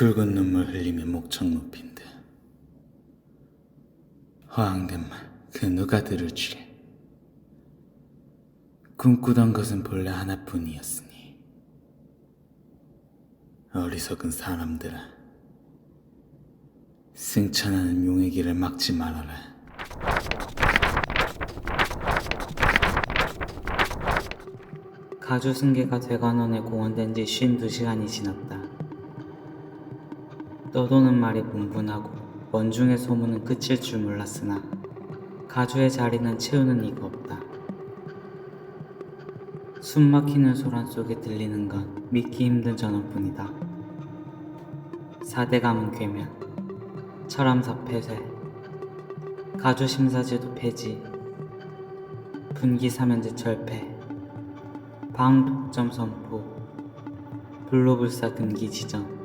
붉은 눈물 흘리며 목청 높인 듯 허황된 말 그 누가 들을 줄에. 꿈꾸던 것은 본래 하나뿐이었으니 어리석은 사람들아, 승천하는 용의 길을 막지 말아라. 가주 승계가 대관원에 공원된 지 52시간이 지났다. 떠도는 말이 분분하고 원중의 소문은 그칠 줄 몰랐으나 가주의 자리는 채우는 이가 없다. 숨막히는 소란 속에 들리는 건 믿기 힘든 전언뿐이다. 4대 가문 괴면, 철암사 폐쇄, 가주 심사제도 폐지, 분기 사면제 철폐, 방 독점 선포, 불로불사 금기 지정.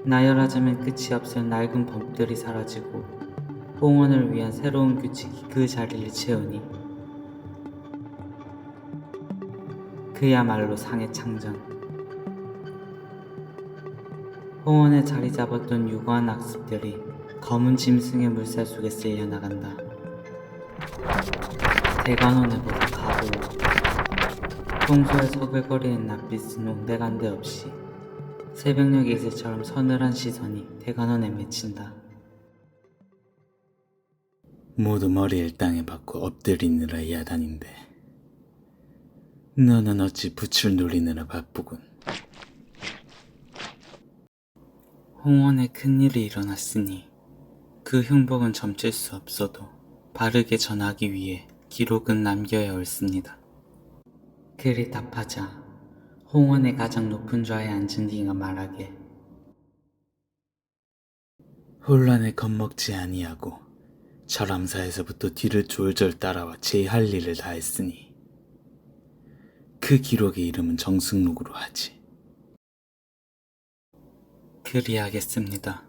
나열하자면 끝이 없을 낡은 법들이 사라지고 홍원을 위한 새로운 규칙이 그 자리를 채우니 그야말로 상해 창전. 홍원에 자리 잡았던 유구한 악습들이 검은 짐승의 물살 속에 쓸려 나간다. 대관원에 보다 가보. 평소에 서글거리는 낯빛은 온데간데 없이 새벽녘 이슬처럼 서늘한 시선이 대관원에 맺힌다. 모두 머리를 땅에 박고 엎드리느라 야단인데 너는 어찌 붓을 놀리느라 바쁘군. 홍원에 큰일이 일어났으니 그 흉복은 점칠 수 없어도 바르게 전하기 위해 기록은 남겨야 옳습니다. 그리 답하자 홍원의 가장 높은 좌에 앉은 이가 말하길, 혼란에 겁먹지 아니하고 철암사에서부터 뒤를 졸졸 따라와 제 할 일을 다했으니 그 기록의 이름은 정승록으로 하지. 그리하겠습니다.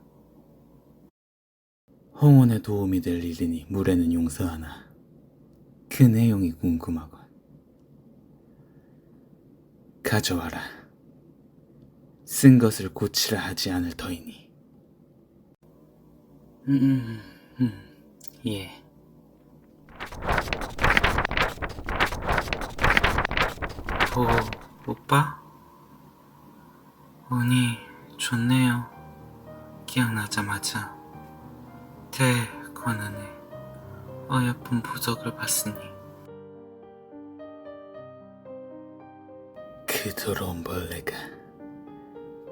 홍원에 도움이 될 일이니 물에는 용서하나 그 내용이 궁금하군. 가져와라. 쓴 것을 고치라 하지 않을 터이니. 예. 오빠? 운이 좋네요. 기억나자마자 대관원에 어여쁜 보석을 봤으니. 그 더러운 벌레가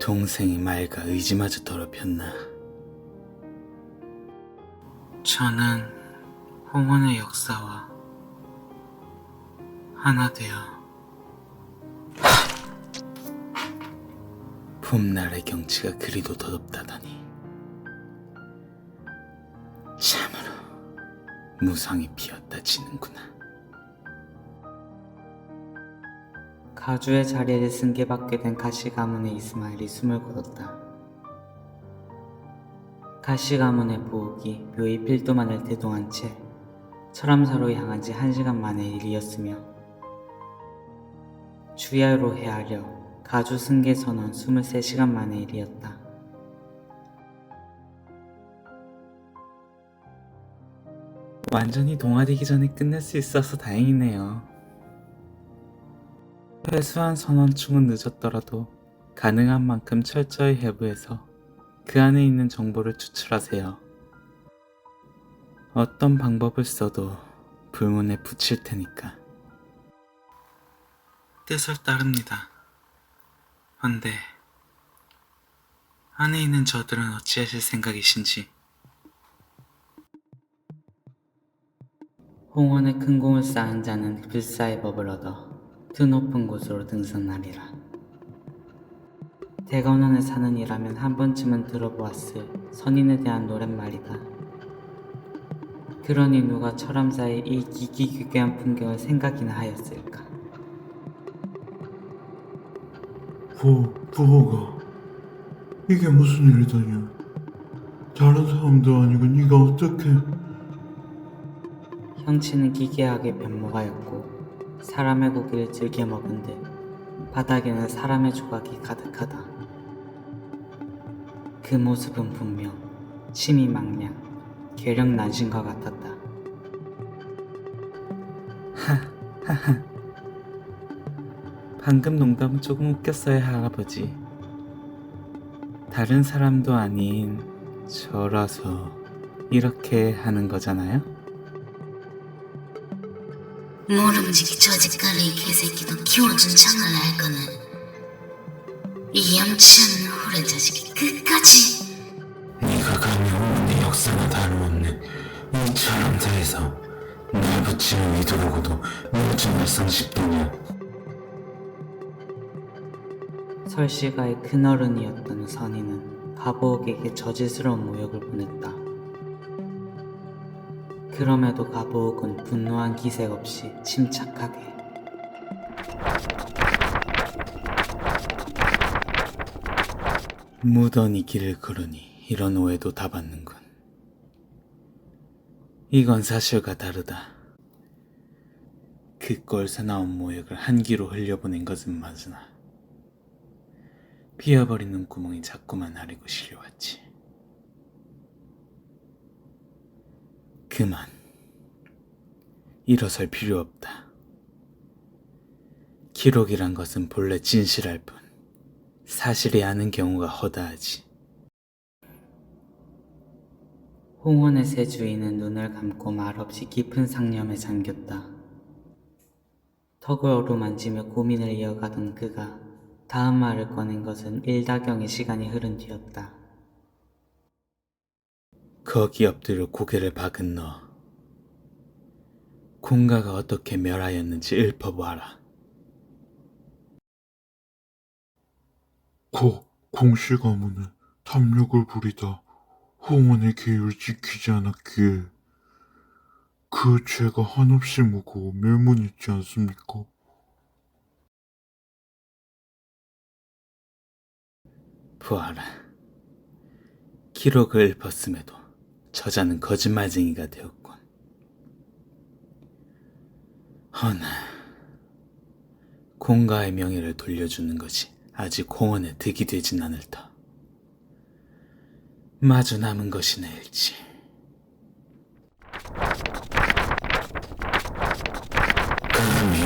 동생의 말과 의지마저 더럽혔나. 저는 홍원의 역사와 하나 되어 봄날의 경치가 그리도 더덥다더니 참으로 무성이 피었다 지는구나. 가주의 자리를 승계받게 된 가시 가문의 이스마일이 숨을 거뒀다. 가시 가문의 부옥이 묘히 필도만을 대동한 채 철암사로 향한 지 1시간 만의 일이었으며 주야로 헤아려 가주 승계 선언 23시간 만의 일이었다. 완전히 동화되기 전에 끝낼 수 있어서 다행이네요. 회수한 선원충은 늦었더라도 가능한 만큼 철저히 해부해서 그 안에 있는 정보를 추출하세요. 어떤 방법을 써도 불문에 붙일 테니까. 뜻을 따릅니다. 헌데 안에 있는 저들은 어찌하실 생각이신지. 홍원에 큰 공을 쌓은 자는 불사의 법을 얻어 드높은 곳으로 등선하리라. 대관원에 사는 이라면 한 번쯤은 들어보았을 선인에 대한 노랫말이다. 그러니 누가 철암사의 이 기기괴괴한 풍경을 생각이나 하였을까. 부호가 이게 무슨 일이더냐? 다른 사람도 아니고 네가 어떻게? 형치는 기괴하게 변모하였고 사람의 고기를 즐겨 먹은 듯 바닥에는 사람의 조각이 가득하다. 그 모습은 분명 치미망냥 계력난신과 같았다. 방금 농담은 조금 웃겼어요, 할아버지. 다른 사람도 아닌 저라서 이렇게 하는 거잖아요? 모름지기 저짓거리 이 개새끼도 키워준 장을 알 거는 이 양치 않는 호래 자식이 끝까지 네가 감히 내 역사나 다름없는 이처럼 대해서 날 붙이는 이도록으도 명중할 상식도냐. 설씨가의 큰어른이었던 선인은 가보옥에게 저질스러운 모욕을 보냈다. 그럼에도 가보옥은 분노한 기색 없이 침착하게 무던히 길을 걸으니 이런 오해도 다 받는군. 이건 사실과 다르다. 그 꼴사 나온 모욕을 한기로 흘려보낸 것은 맞으나 비어버리는 구멍이 자꾸만 아리고 실려왔지. 그만. 일어설 필요 없다. 기록이란 것은 본래 진실할 뿐 사실이 아는 경우가 허다하지. 홍원의 새 주인은 눈을 감고 말없이 깊은 상념에 잠겼다. 턱을 어루만지며 고민을 이어가던 그가 다음 말을 꺼낸 것은 일다경의 시간이 흐른 뒤였다. 거기 엎드려 고개를 박은 너. 공가가 어떻게 멸하였는지 읊어보아라. 공씨 가문은 탐욕을 부리다 홍원의 계율을 지키지 않았기에 그 죄가 한없이 무거워 멸문있지 않습니까? 보아라. 기록을 읊었음에도 저자는 거짓말쟁이가 되었군. 허나 공가의 명예를 돌려주는 것이 아직 공원에 득이 되진 않을 터. 마주 남은 것이 내일지. 감히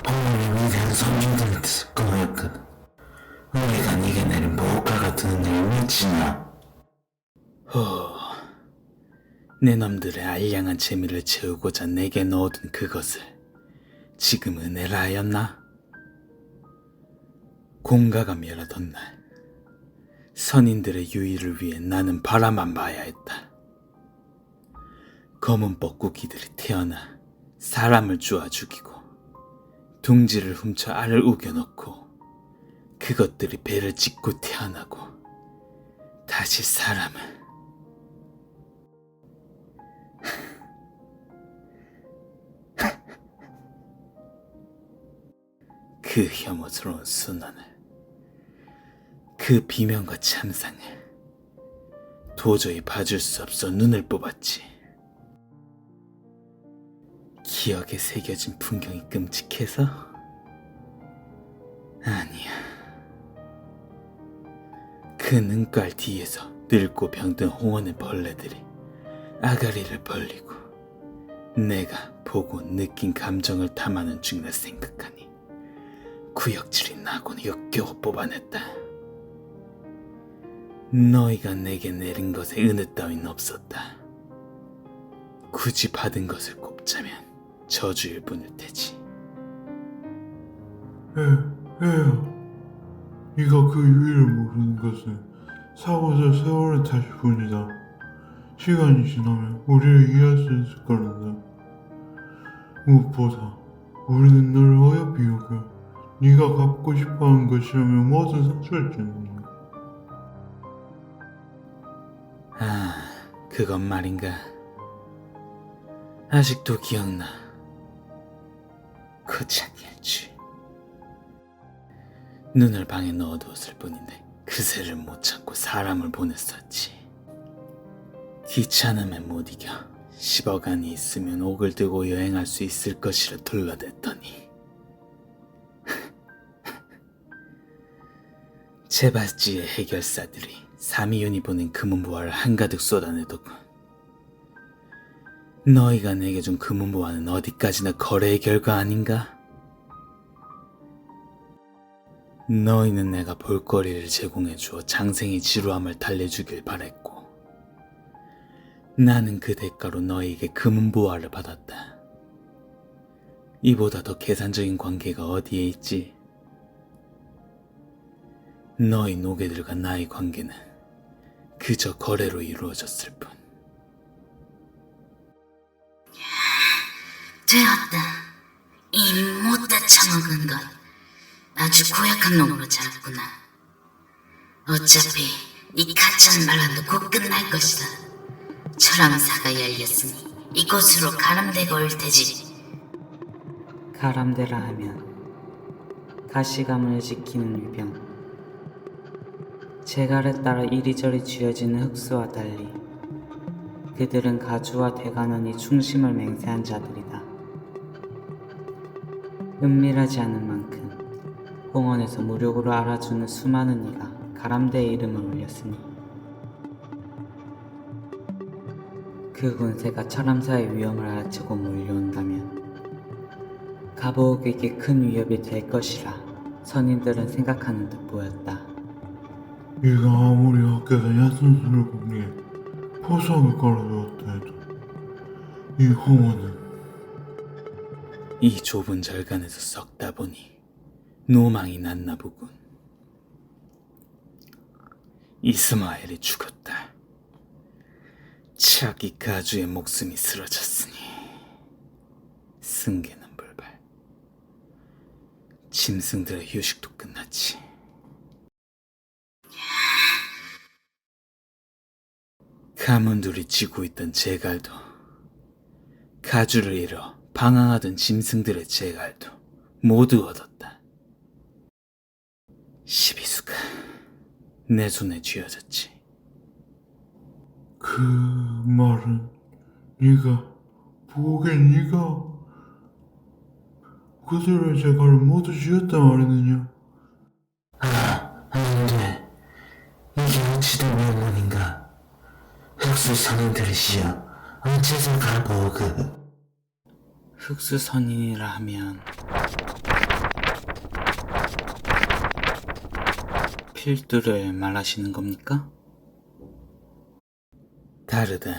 홍원의 위대한 선조들한테 습관하였거든. 우리가 네게 내린 보호가 같은 은혜를 미치냐. 내 놈들의 알량한 재미를 채우고자 내게 넣어둔 그것을 지금 은혜라 하였나? 공가가 멸하던 날 선인들의 유의를 위해 나는 바라만 봐야 했다. 검은 뻐꾸기들이 태어나 사람을 쪼아 죽이고 둥지를 훔쳐 알을 우겨넣고 그것들이 배를 찢고 태어나고 다시 사람을 그 혐오스러운 순환을, 그 비명과 참상을 도저히 봐줄 수 없어 눈을 뽑았지. 기억에 새겨진 풍경이 끔찍해서? 아니야. 그 눈깔 뒤에서 늙고 병든 홍원의 벌레들이 아가리를 벌리고 내가 보고 느낀 감정을 탐하는 중이라 생각하니 구역질이 나곤 역겨워 뽑아냈다. 너희가 내게 내린 것에 은혜 따윈 없었다. 굳이 받은 것을 꼽자면 저주일 뿐일 테지. 애야, 네가 그 유의를 모르는 것은 사고자 세월의 탓일 뿐이다. 시간이 지나면 우리를 이해할 수 있을 거란다. 무엇보다 우리는 너를 어여삐 여겨 네가 갖고 싶어하는 것이라면 뭐든 사줄 줄이야. 그건 말인가. 아직도 기억나. 고작 일주. 눈을 방에 넣어두었을 뿐인데 그새를 못 참고 사람을 보냈었지. 귀찮음에 못 이겨 10억 안이 있으면 옥을 들고 여행할 수 있을 것이라 둘러댔더니 제바지의 해결사들이 사미윤이 보낸 금은보화를 한가득 쏟아내더군. 너희가 내게 준 금은보화는 어디까지나 거래의 결과 아닌가? 너희는 내가 볼거리를 제공해주어 장생의 지루함을 달래주길 바랬고, 나는 그 대가로 너희에게 금은보화를 받았다. 이보다 더 계산적인 관계가 어디에 있지? 너희 노개들과 나의 관계는 그저 거래로 이루어졌을 뿐. 되었다. 이 못다 처먹은 것 아주 고약한 놈으로 잡았구나. 어차피 이 가짜는 말라도 곧 끝날 것이다. 철암사가 열렸으니 이곳으로 가람대가 올 테지. 가람대라 하면 가시가문을 지키는 유병. 제갈에 따라 이리저리 쥐어지는 흑수와 달리 그들은 가주와 대간원이 충심을 맹세한 자들이다. 은밀하지 않은 만큼 홍원에서 무력으로 알아주는 수많은 이가 가람대의 이름을 올렸으니 그 군세가 철암사의 위험을 알아채고 몰려온다면 가보옥에게 큰 위협이 될 것이라 선인들은 생각하는 듯 보였다. 이가 아무리 학교에서 야순수를 보기에 포석을 걸어두었다 해도 이 홍원은 이 좁은 절간에서 썩다 보니 노망이 났나 보군. 이스마엘이 죽었다. 차기 가주의 목숨이 쓰러졌으니 승계는 불발. 짐승들의 휴식도 끝났지. 가문들이 쥐고 있던 제갈도, 가주를 잃어 방황하던 짐승들의 제갈도 모두 얻었다. 12수가 내 손에 쥐어졌지. 그 말은 네가 보기엔 네가 그들의 재갈을 모두 쥐었단 말이느냐? 안 돼. 이게 어찌된 명문인가? 흑수 선인들이시여, 어째서 가보그? 흑수선인이라 하면 필두를 말하시는 겁니까? 다르다.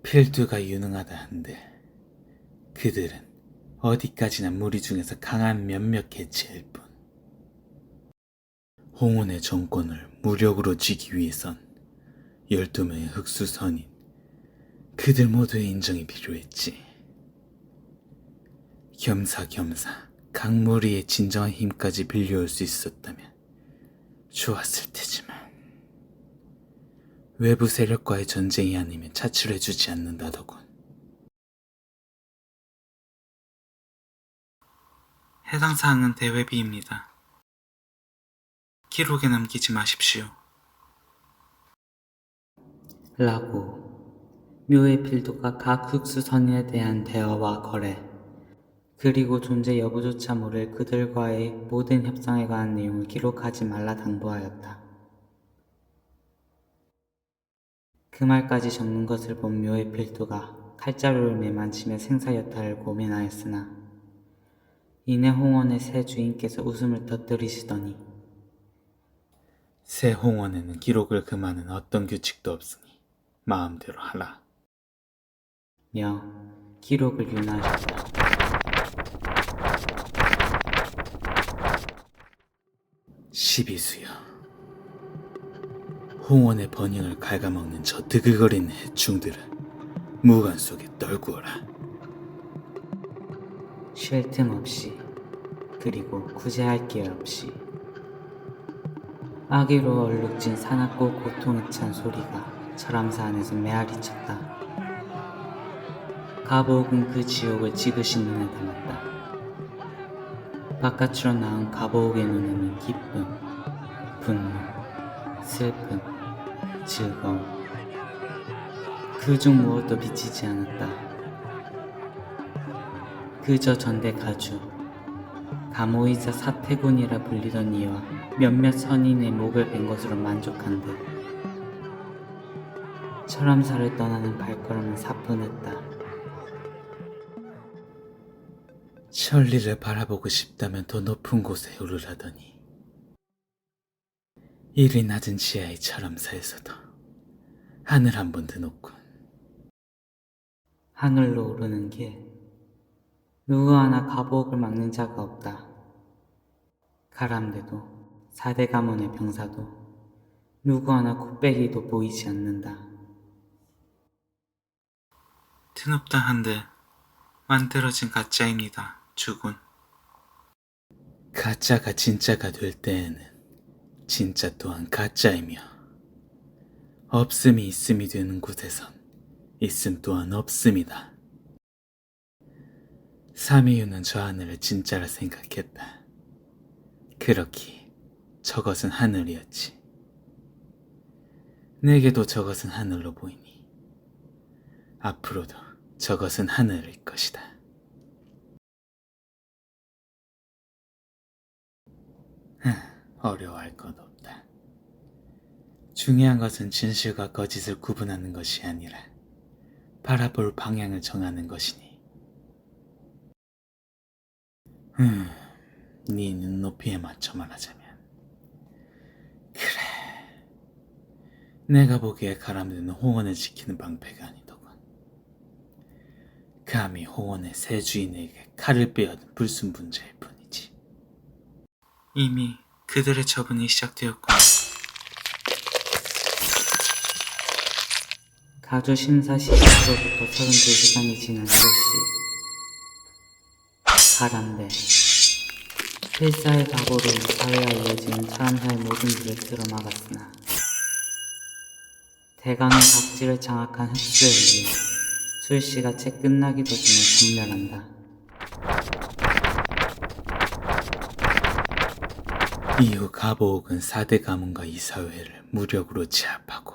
필두가 유능하다 한데 그들은 어디까지나 무리 중에서 강한 몇몇 개체일 뿐. 홍원의 정권을 무력으로 쥐기 위해선 12명의 흑수선인, 그들 모두의 인정이 필요했지. 겸사겸사 강무리의 진정한 힘까지 빌려올 수 있었다면 좋았을 테지만 외부 세력과의 전쟁이 아니면 차출해주지 않는다더군. 해당 사항은 대회비입니다. 기록에 남기지 마십시오. 라고 묘의 필두가 각 흑수선인에 대한 대화와 거래, 그리고 존재 여부조차 모를 그들과의 모든 협상에 관한 내용을 기록하지 말라 당부하였다. 그 말까지 적는 것을 본 묘의 필두가 칼자루를 매만치며 생사여탈을 고민하였으나 이내 홍원의 새 주인께서 웃음을 터뜨리시더니 새 홍원에는 기록을 금하는 어떤 규칙도 없으니 마음대로 하라. 며 기록을 윤하셨다. 십이수여, 홍원의 번영을 갉아먹는 저 드글거리는 해충들을 무관 속에 떨구어라. 쉴 틈 없이, 그리고 구제할 게 없이 아기로 얼룩진 사납고 고통에 찬 소리가 철암사 안에서 메아리쳤다. 가보옥은 그 지옥을 지그시 눈에 담았다. 바깥으로 나온 가보옥의 눈에는 기쁨, 분노, 슬픔, 즐거움, 그중 무엇도 비치지 않았다. 그저 전대 가주, 가모이자 사태군이라 불리던 이와 몇몇 선인의 목을 벤 것으로 만족한 듯 철암사를 떠나는 발걸음은 사뿐했다. 천리를 바라보고 싶다면 더 높은 곳에 오르라더니 이리 낮은 지하의 철암사에서도 하늘 한 번 더 높군. 하늘로 오르는 길. 누구 하나 가보옥을 막는 자가 없다. 가람대도 사대 가문의 병사도 누구 하나 콧배기도 보이지 않는다. 드높다 한데 만들어진 가짜입니다, 주군. 가짜가 진짜가 될 때에는 진짜 또한 가짜이며 없음이 있음이 되는 곳에선 있음 또한 없음이다. 삼이유는 저 하늘을 진짜라 생각했다. 그렇기에 저것은 하늘이었지. 내게도 저것은 하늘로 보이니 앞으로도 저것은 하늘일 것이다. 어려워할 것 없다. 중요한 것은 진실과 거짓을 구분하는 것이 아니라 바라볼 방향을 정하는 것이니. 네 눈높이에 맞춰 말하자면 그래, 내가 보기에 가람대는 홍원을 지키는 방패가 아니더군. 감히 홍원의 새 주인에게 칼을 빼앗은 불순분자일 뿐이지. 이미 그들의 처분이 시작되었군. 가주 심사 시작으로부터 32시간이 지난 10시. 가람대. 필사의 각오로 사회에 이어지는 사람사의 모든 길을 쓸어막았으나 대강의 각지를 장악한 흡수에 의해 술시가 채 끝나기도 전에 전멸한다. 이후 가보옥은 4대 가문과 이사회를 무력으로 제압하고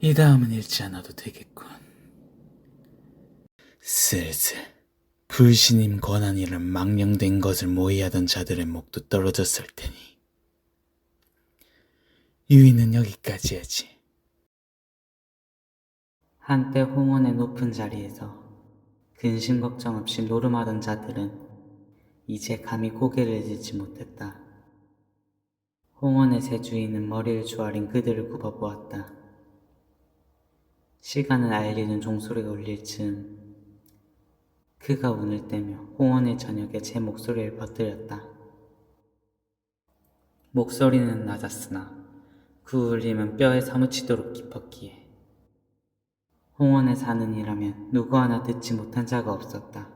이 다음은 읽지 않아도 되겠군. 슬슬 불신임 권한이란 망령된 것을 모의하던 자들의 목도 떨어졌을 테니 유의는 여기까지 하지. 한때 홍원의 높은 자리에서 근심 걱정 없이 노름하던 자들은 이제 감히 고개를 들지 못했다. 홍원의 새 주인은 머리를 조아린 그들을 굽어보았다. 시간을 알리는 종소리가 울릴 즈음 그가 운을 떼며 홍원의 저녁에 제 목소리를 퍼뜨렸다. 목소리는 낮았으나 그 울림은 뼈에 사무치도록 깊었기에 홍원에 사는 이라면 누구 하나 듣지 못한 자가 없었다.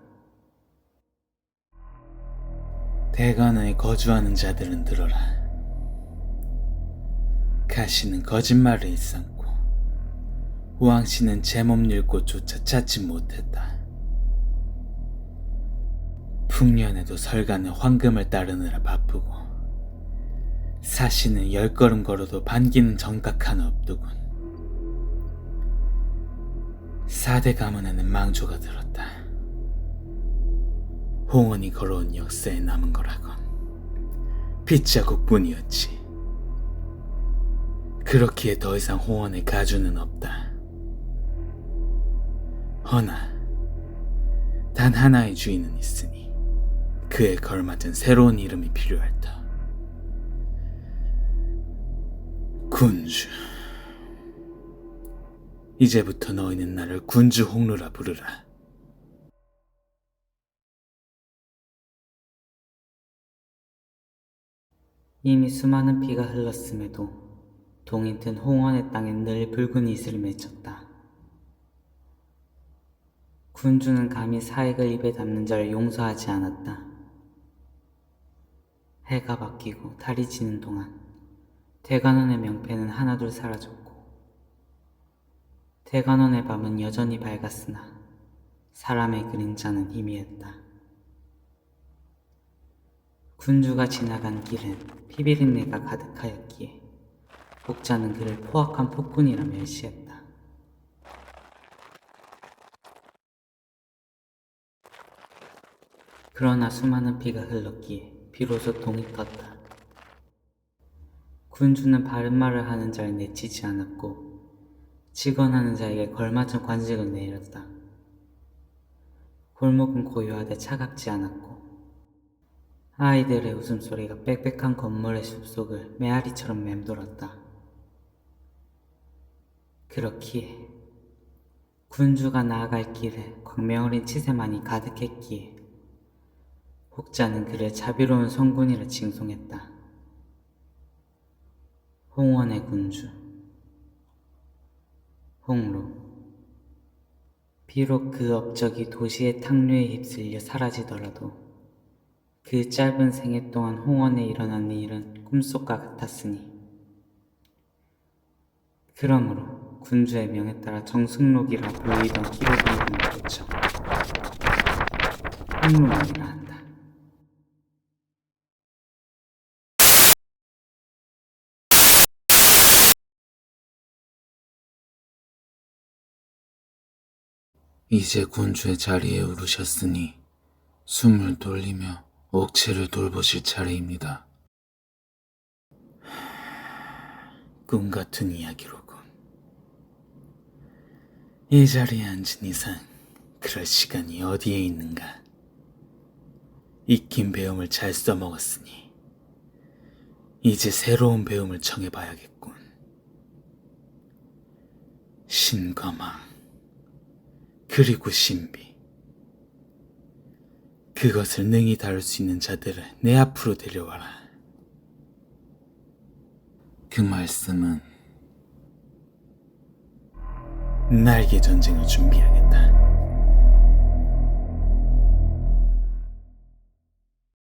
대관에 거주하는 자들은 들어라. 가시는 거짓말을 일삼고 우왕씨는 제 몸 일 곳조차 찾지 못했다. 풍년에도 설간에 황금을 따르느라 바쁘고 사시는 10걸음 걸어도 반기는 정각 하나 없더군. 4대 가문에는 망조가 들었다. 홍원이 걸어온 역사에 남은 거라곤 빗자국뿐이었지. 그렇기에 더 이상 홍원의 가주는 없다. 허나 단 하나의 주인은 있으니 그에 걸맞은 새로운 이름이 필요할다. 군주. 이제부터 너희는 나를 군주 홍루라 부르라. 이미 수많은 피가 흘렀음에도 동이 튼 홍원의 땅엔 늘 붉은 이슬이 맺혔다. 군주는 감히 사익을 입에 담는 자를 용서하지 않았다. 해가 바뀌고 달이 지는 동안 대관원의 명패는 하나둘 사라졌고 대관원의 밤은 여전히 밝았으나 사람의 그림자는 희미했다. 군주가 지나간 길은 피비린내가 가득하였기에 복자는 그를 포악한 폭군이라 멸시했다. 그러나 수많은 피가 흘렀기에 비로소 동이 떴다. 군주는 바른 말을 하는 자를 내치지 않았고 직언하는 자에게 걸맞은 관직을 내렸다. 골목은 고요하되 차갑지 않았고 아이들의 웃음소리가 빽빽한 건물의 숲속을 메아리처럼 맴돌았다. 그렇기에 군주가 나아갈 길에 광명 어린 치새만이 가득했기에 혹자는 그를 자비로운 성군이라 칭송했다. 홍원의 군주 홍로. 비록 그 업적이 도시의 탕류에 휩쓸려 사라지더라도 그 짧은 생애 동안 홍원에 일어난 일은 꿈속과 같았으니 그러므로 군주의 명에 따라 정승록이라 불리던 기록은 군주죠. 홍로만이라 한다. 이제 군주의 자리에 오르셨으니 숨을 돌리며 옥체를 돌보실 차례입니다. 꿈 같은 이야기로군. 이 자리에 앉은 이상 그럴 시간이 어디에 있는가. 익힌 배움을 잘 써먹었으니 이제 새로운 배움을 청해봐야겠군. 신거망 그리고 신비, 그것을 능히 다룰 수 있는 자들을 내 앞으로 데려와라. 그 말씀은 날개 전쟁을 준비하겠다.